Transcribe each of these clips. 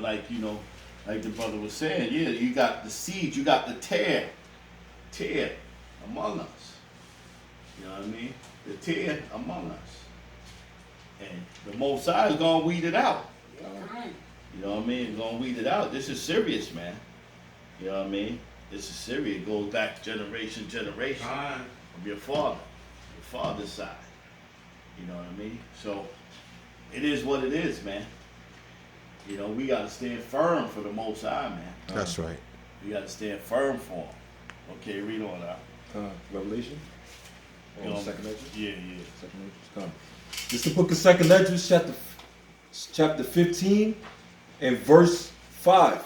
like like the brother was saying, yeah, you got the seed, you got the tear among us. You know what I mean? The tear among us. And the Most High is gonna weed it out. You know what I mean? It's gonna weed it out. This is serious, man. You know what I mean? This is serious. It goes back generation from your father's side. You know what I mean? So it is what it is, man. You know, we gotta stand firm for the Most High, man. That's right. We gotta stand firm for him. Okay, read on out. Revelation? Second Edges? Yeah. Second Edges. Come. This is the book of Second Edges, chapter 15 and verse 5.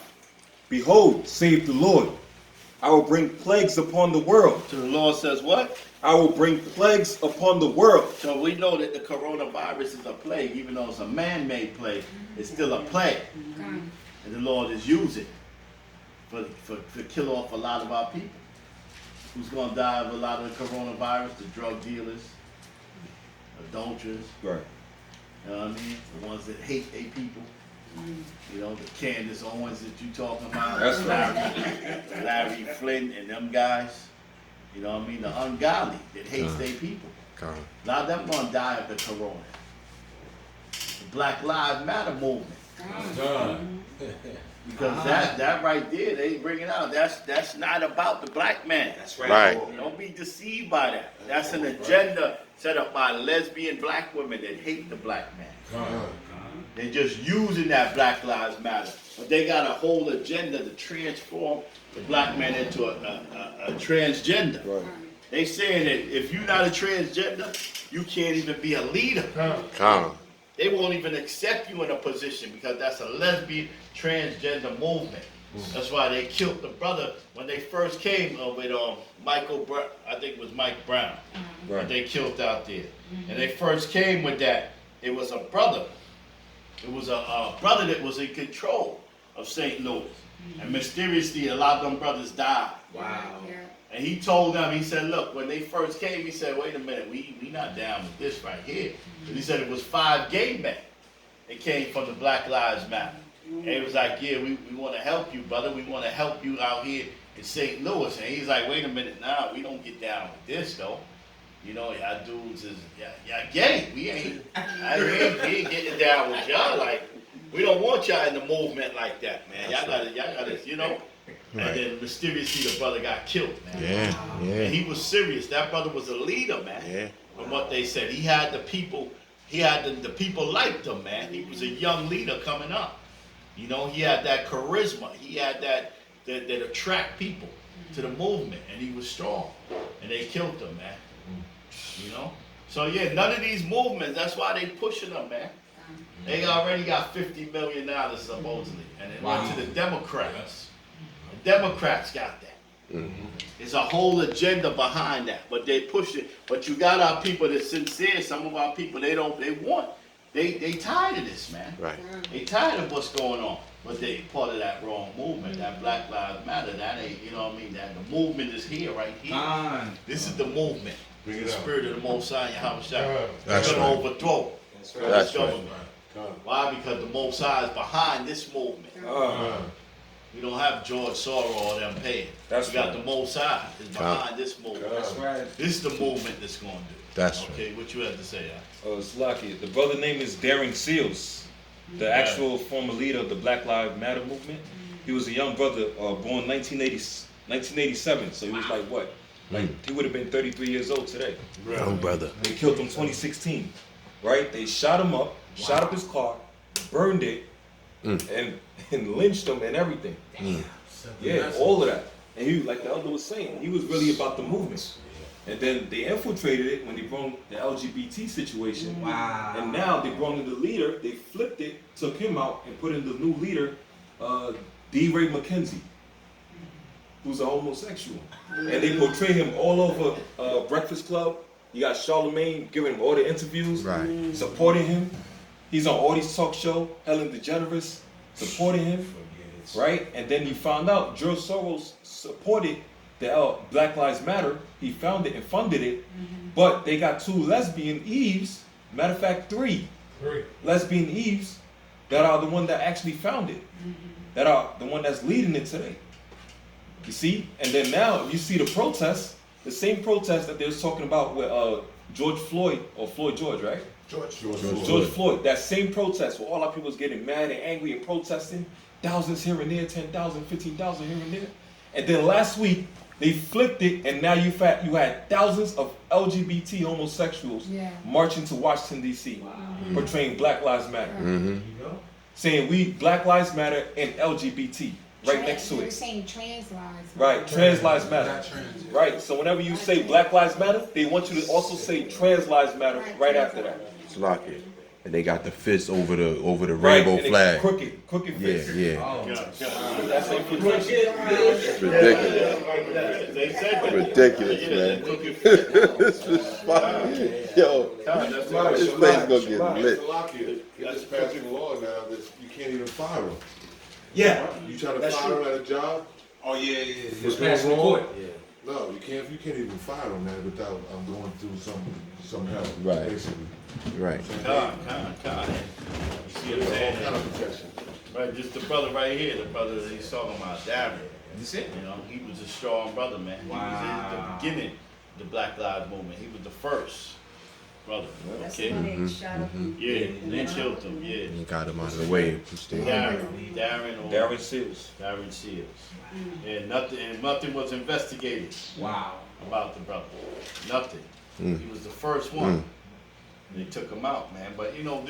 Behold, saith the Lord, I will bring plagues upon the world. So the Lord says what? I will bring plagues upon the world. So we know that the coronavirus is a plague, even though it's a man-made plague, it's still a plague. And the Lord is using for kill off a lot of our people. Who's gonna die of a lot of the coronavirus? The drug dealers, adulterers. Right. You know what I mean? The ones that hate their people. You know, the Candace Owens that you talking about. That's right. Larry Flynn and them guys. You know what I mean? The ungodly that hates their people. A lot of them gonna die of the corona. The Black Lives Matter movement. Because that right there, they bring it out. That's not about the black man. That's right. Right. Don't be deceived by that. That's an agenda set up by lesbian black women that hate the black man. They're just using that Black Lives Matter. But they got a whole agenda to transform the black man into a transgender. Right. They saying that if you're not a transgender, you can't even be a leader. They won't even accept you in a position because that's a lesbian transgender movement. That's why they killed the brother when they first came with Michael Brown. I think it was Mike Brown. Right. That they killed out there. And they first came with that. It was a brother. It was a brother that was in control of St. Louis. And mysteriously, a lot of them brothers died. Wow. And he told them, he said, look, when they first came, he said, wait a minute, we not down with this right here. And he said it was 5 gay men that came from the Black Lives Matter. And he was like, yeah, we want to help you, brother. We want to help you out here in St. Louis. And he's like, wait a minute, nah, we don't get down with this, though. You know, y'all dudes is, y'all gay. We ain't getting down with y'all. Like, we don't want y'all in the movement like that, man. Y'all gotta, you know. Right. And then mysteriously the brother got killed, man. Yeah. And he was serious. That brother was a leader, man. Yeah. From what they said. He had the people, the people liked him, man. He was a young leader coming up. You know, he had that charisma. He had that attract people to the movement. And he was strong. And they killed him, man. You know? So yeah, none of these movements, that's why they pushing them, man. They already got $50 million supposedly. And it went to the Democrats. The Democrats got that. There's a whole agenda behind that, but they push it. But you got our people that's sincere. Some of our people, they tired of this, man. Right. They tired of what's going on. But they part of that wrong movement, that Black Lives Matter. That ain't, you know what I mean? That the movement is here, right here. This is the movement. The spirit of the Most High, Yahushua. That's Gonna right. overthrow That's this right. government. Why? Because the Most High is behind this movement. We don't have George Soros or them paying. We got the Most High is behind this movement. That's right. This is the movement that's going to do. That's right. Okay, what you had to say, Slaki. The brother name is Daring Seals, the actual former leader of the Black Lives Matter movement. He was a young brother, born 1987. So he was like what? Like he would have been 33 years old today. Young brother. They killed him 2016, right? They shot him up, shot up his car, burned it, and lynched him and everything. Yeah, all of that. And he, like the elder was saying, he was really about the movement. And then they infiltrated it when they brought the LGBT situation. Wow. And now they brought in the leader, they flipped it, took him out, and put in the new leader, D. Ray McKenzie, who's a homosexual. And they portray him all over Breakfast Club. You got Charlemagne giving him all the interviews, Right. supporting him. He's on Audie's talk show, Ellen DeGeneres, supporting him, right? And then you found out George Soros supported the Black Lives Matter. He founded and funded it, but they got 2 lesbian Eves, matter of fact 3 lesbian Eves, that are the one that actually found it, that are the one that's leading it today. You see? And then now you see the protests, the same protests that they was talking about with George Floyd, or Floyd George, right? George Floyd. That same protest where all our people was getting mad and angry and protesting, thousands here and there, 10,000, 15,000 here and there. And then last week, they flipped it, and now you had thousands of LGBT homosexuals marching to Washington, D.C., portraying Black Lives Matter. Saying we, Black Lives Matter and LGBT, right next to it. They're saying trans lives matter. Right, trans lives matter. Right, so whenever you say Black Lives Matter, they want you to also say trans lives matter right after that. Lock it. And they got the fist over the rainbow flag. Crooked fist. Yeah. That's infiltration. Ridiculous, man. This is fun. Yo, this place gonna get lit. They just passed a law now that you can't even fire them. Yeah. You try to fire them at a job? Oh yeah. It's passed in court. No, you can't even fire them, man, without going through some help. Right. Basically. Right. God. You see what I'm saying? All kind of protection. Right, just the brother right here, the brother that he's talking about, Darren. That's it. You know, he was a strong brother, man. He was in the beginning of the Black Lives Movement. He was the first brother. That's Okay. the one that shot up. Yeah, they killed him. Yeah. He got him out of the way. Darren Seals. Yeah, nothing was investigated. Wow. About the brother. Nothing. He was the first one. They took him out, man. But you know,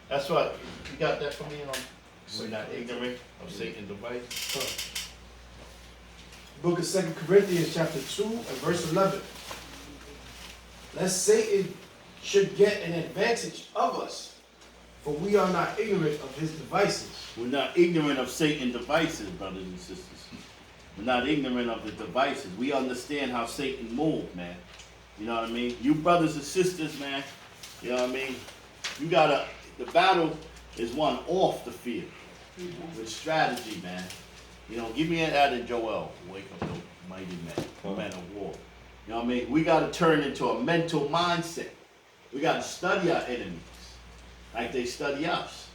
that's what you got that from me, you know. We're not ignorant of Satan's device. Book of 2 Corinthians chapter 2 and verse 11. Lest Satan should get an advantage of us, for we are not ignorant of his devices. We're not ignorant of Satan's devices, brothers and sisters. We're not ignorant of the devices. We understand how Satan moved, man. You know what I mean? You brothers and sisters, man, you know what I mean? The battle is won off the field with strategy, man. You know, give me that in Joel. Wake up the mighty man of war. You know what I mean? We got to turn into a mental mindset. We got to study our enemies like they study us.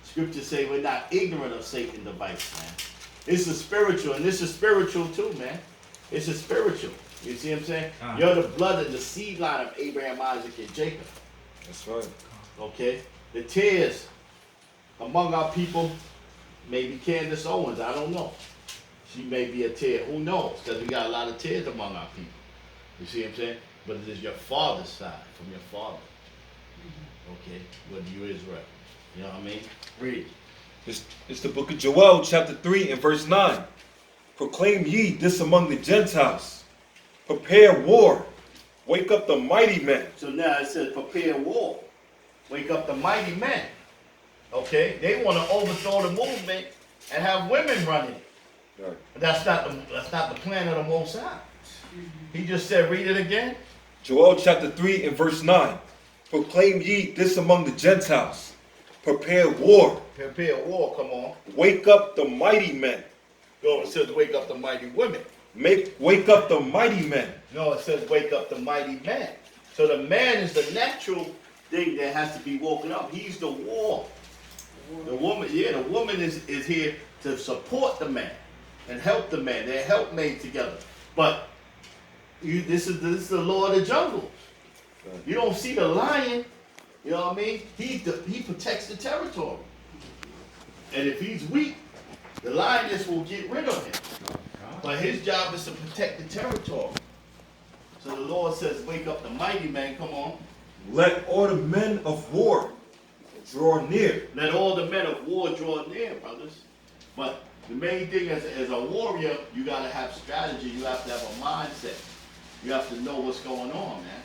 Scriptures say we're not ignorant of Satan's device, man. It's a spiritual, and this is spiritual too, man. It's a spiritual. You see what I'm saying? You're the blood and the seed line of Abraham, Isaac, and Jacob. That's right. Okay? The tears among our people, maybe Candace Owens, I don't know. She may be a tear, who knows? Because we got a lot of tears among our people. You see what I'm saying? But it is your father's side, from your father. Okay? Whether you Israel. You know what I mean? Read. It's the book of Joel, chapter 3 and verse 9. Proclaim ye this among the Gentiles. Prepare war. Wake up the mighty men. So now it says prepare war. Wake up the mighty men. Okay? They want to overthrow the movement and have women running it. Right. But that's not the plan of the Most High. He just said, read it again. Joel chapter 3 and verse 9. Proclaim ye this among the Gentiles. Prepare war. Prepare war, come on. Wake up the mighty men. No, it says wake up the mighty women. Wake up the mighty men. No, it says wake up the mighty man. So the man is the natural thing that has to be woken up. He's the war. The woman is here to support the man and help the man. They're helpmates together. But this is the law of the jungle. You don't see the lion, you know what I mean? He protects the territory. And if he's weak, the lioness will get rid of him. But his job is to protect the territory. So the Lord says, wake up the mighty man, come on. Let all the men of war draw near. Let all the men of war draw near, brothers. But the main thing as a warrior, you got to have strategy. You have to have a mindset. You have to know what's going on, man.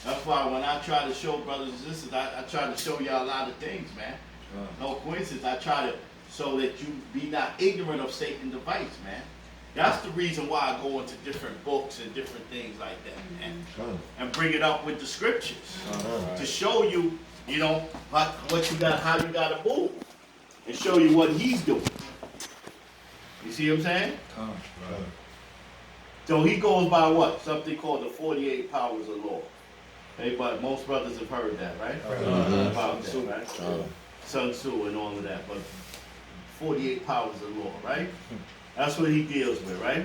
That's why when I try to show brothers and sisters, I try to show y'all a lot of things, man. No coincidence. I try to so that you be not ignorant of Satan's device, man. That's the reason why I go into different books and different things like that, man. And bring it up with the scriptures to show you, you know, what you got, how you got to move, and show you what he's doing. You see what I'm saying? So he goes by what? Something called the 48 powers of law. Hey, but most brothers have heard that, right? About that, right? Sun Tzu and all of that, but 48 powers of law, right? That's what he deals with, right?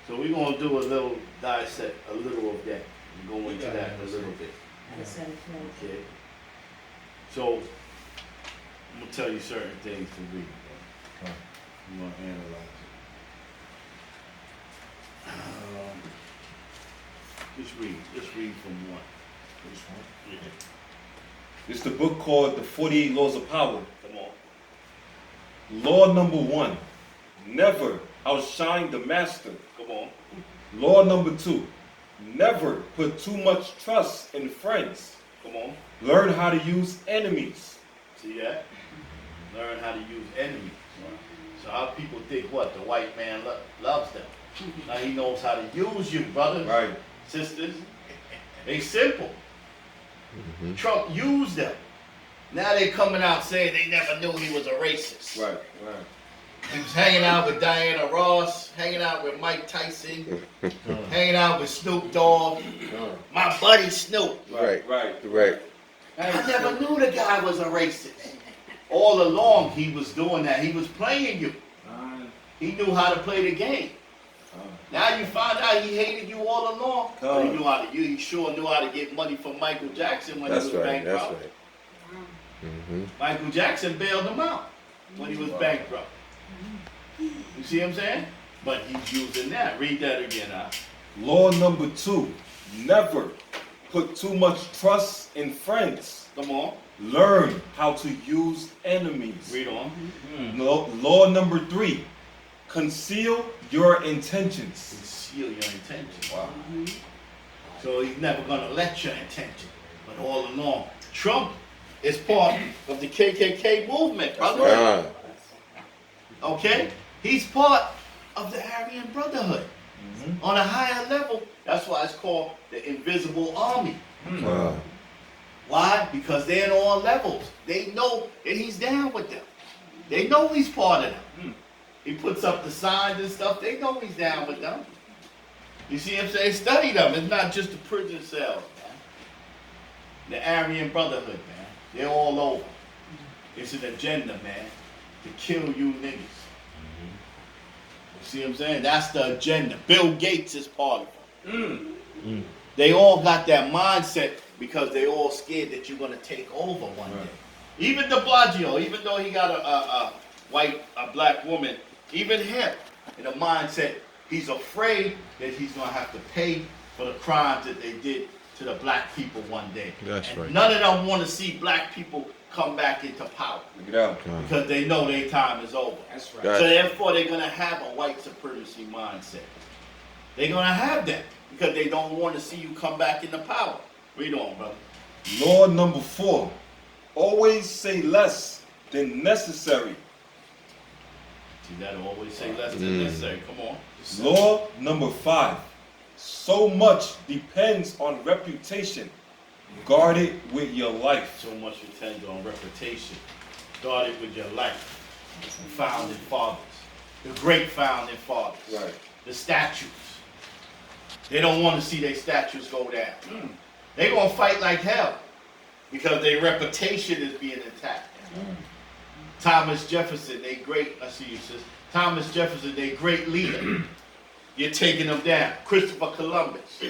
So we're gonna do a little dissect, a little of that. We're going into that a little bit. Okay. So I'm gonna tell you certain things to read. You wanna analyze it. Just read from one. Which one? Yeah. It's the book called The 48 Laws of Power. Come on. Law number 1, never outshine the master. Come on. Law number 2, never put too much trust in friends. Come on. Learn how to use enemies. See that? Learn how to use enemies. So how people think what? The white man loves them. Now he knows how to use you, brothers, Right. sisters. They simple. Trump used them. Now they coming out saying they never knew he was a racist. Right, right. He was hanging out with Diana Ross, hanging out with Mike Tyson, hanging out with Snoop Dogg. My buddy Snoop. Right. Right. Right. I never knew the guy was a racist. All along he was doing that. He was playing you. He knew how to play the game. Now you find out he hated you all along. But he knew how to. He sure knew how to get money from Michael Jackson when That's he was right. That's bankrupt. right. Michael Jackson bailed him out when he was bankrupt. You see what I'm saying? But he's using that. Read that again, huh? Law number 2, never put too much trust in friends. Come on. Learn how to use enemies. Read on. Law number 3, conceal your intentions. Conceal your intention. Wow. So he's never gonna let your intention. But all along, Trump is part of the KKK movement, brother. Okay? He's part of the Aryan Brotherhood. On a higher level, that's why it's called the Invisible Army. Why? Because they're in all levels. They know that he's down with them. They know he's part of them. He puts up the signs and stuff. They know he's down with them. You see what I'm saying? Study them. It's not just the prison cells, man. The Aryan Brotherhood, man. They're all over. It's an agenda, man, to kill you niggas. You see what I'm saying? That's the agenda. Bill Gates is part of it. They all got that mindset because they all scared that you're going to take over one day. Even de Blasio, even though he got a black woman, even him, in a mindset, he's afraid that he's going to have to pay for the crimes that they did to the black people one day. That's and right. None of them want to see black people come back into power Look it out. because they know their time is over. That's right. Right. So therefore, they're going to have a white supremacy mindset. They're going to have that because they don't want to see you come back into power. Read on, brother. Law number 4, always say less than necessary. See that? Always say less than necessary. Come on. Law number 5, so much depends on reputation. Guard it with your life. So much depends on reputation. Guard it with your life. The founding fathers. The great founding fathers. Right. The statues. They don't want to see their statues go down. They're going to fight like hell because their reputation is being attacked. Thomas Jefferson, they great, I see you, sis. Thomas Jefferson, they great leader. You're taking them down. Christopher Columbus.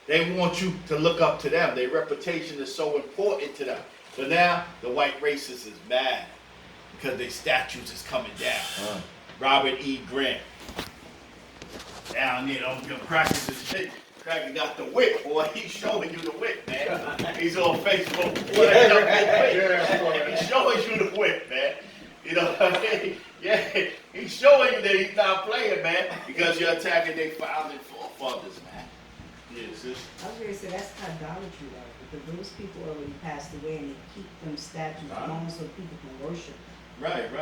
They want you to look up to them. Their reputation is so important to them. So now the white racist is mad because their statues is coming down. Robert E. Grant. Down there, your crackers is shit. Cracker got the whip, boy. He's showing you the whip, man. He's on Facebook. Boy, he's showing you the whip, man. You know what I mean? Yeah, he's showing you that he's not playing, man, because you're attacking their founding fathers, man. Yeah, sis. I was going to say, that's idolatry, though, because those people already passed away and they keep them statues on so people can worship them. Right.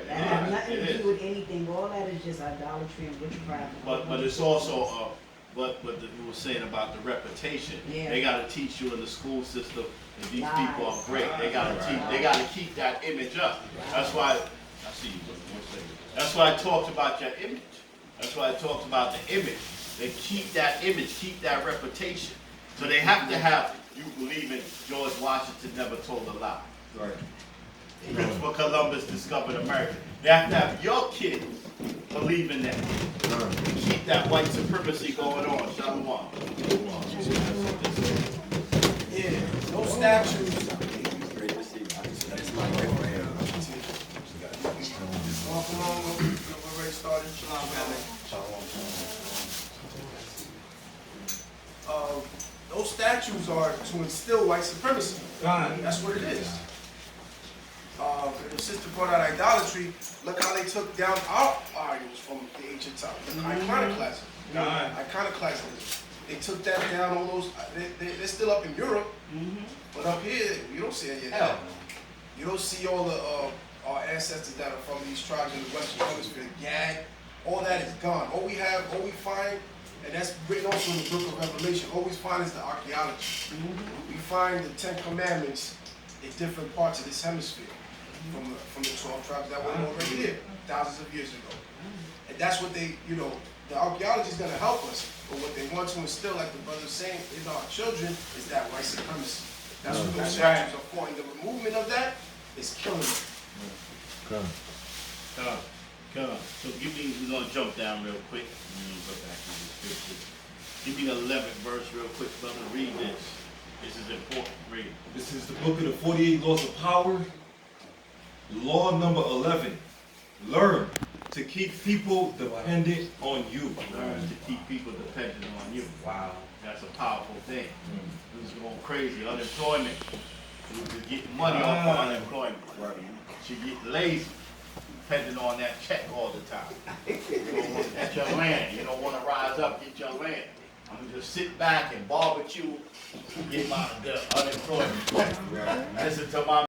That has nothing to do with anything. All that is just idolatry and witchcraft. But it's also what you were saying about the reputation. Yeah. They got to teach you in the school system that these Lies. people are great. They got to teach. They got to keep that image up. That's why I see you. One second. That's why I talked about your image. That's why I talked about the image. They keep that image, keep that reputation. So they have to have you believing George Washington never told a lie. Right. Christopher Columbus discovered America. You have to have your kids believe in that. Keep that white supremacy going on. Shalom. Yeah, no statues. Walk along, we're ready to start. Those statues are to instill white supremacy. That's what it is. The sister brought out idolatry. Look how they took down our idols from the ancient time. The iconoclasm. Iconoclasm. They took that down. All those. They're still up in Europe, but up here you don't see any of that. You don't see all the our ancestors that are from these tribes in the Western Hemisphere. Gag. All that is gone. All we find, and that's written also in the Book of Revelation. All we find is the archaeology. We find the 10 Commandments in different parts of this hemisphere. From the 12 tribes that were already here thousands of years ago. And that's what they, the archaeology is going to help us, but what they want to instill, like the brother was saying, in our children is that white supremacy. That's what those statues are for. And the removement of that is killing them. Come. So we're going to jump down real quick. Go back to the scripture. Give me the 11th verse real quick, brother. Read this. This is important. Read. This is the book of the 48 laws of power. Law number 11. Learn to keep people dependent on you. Learn to keep people dependent on you. Wow. That's a powerful thing. This is going crazy. Unemployment. You get money off of unemployment. You get lazy, depending on that check all the time. You don't want to get your land. You don't want to rise up, get your land. I'm going to just sit back and barbecue, get my unemployment check. Listen to my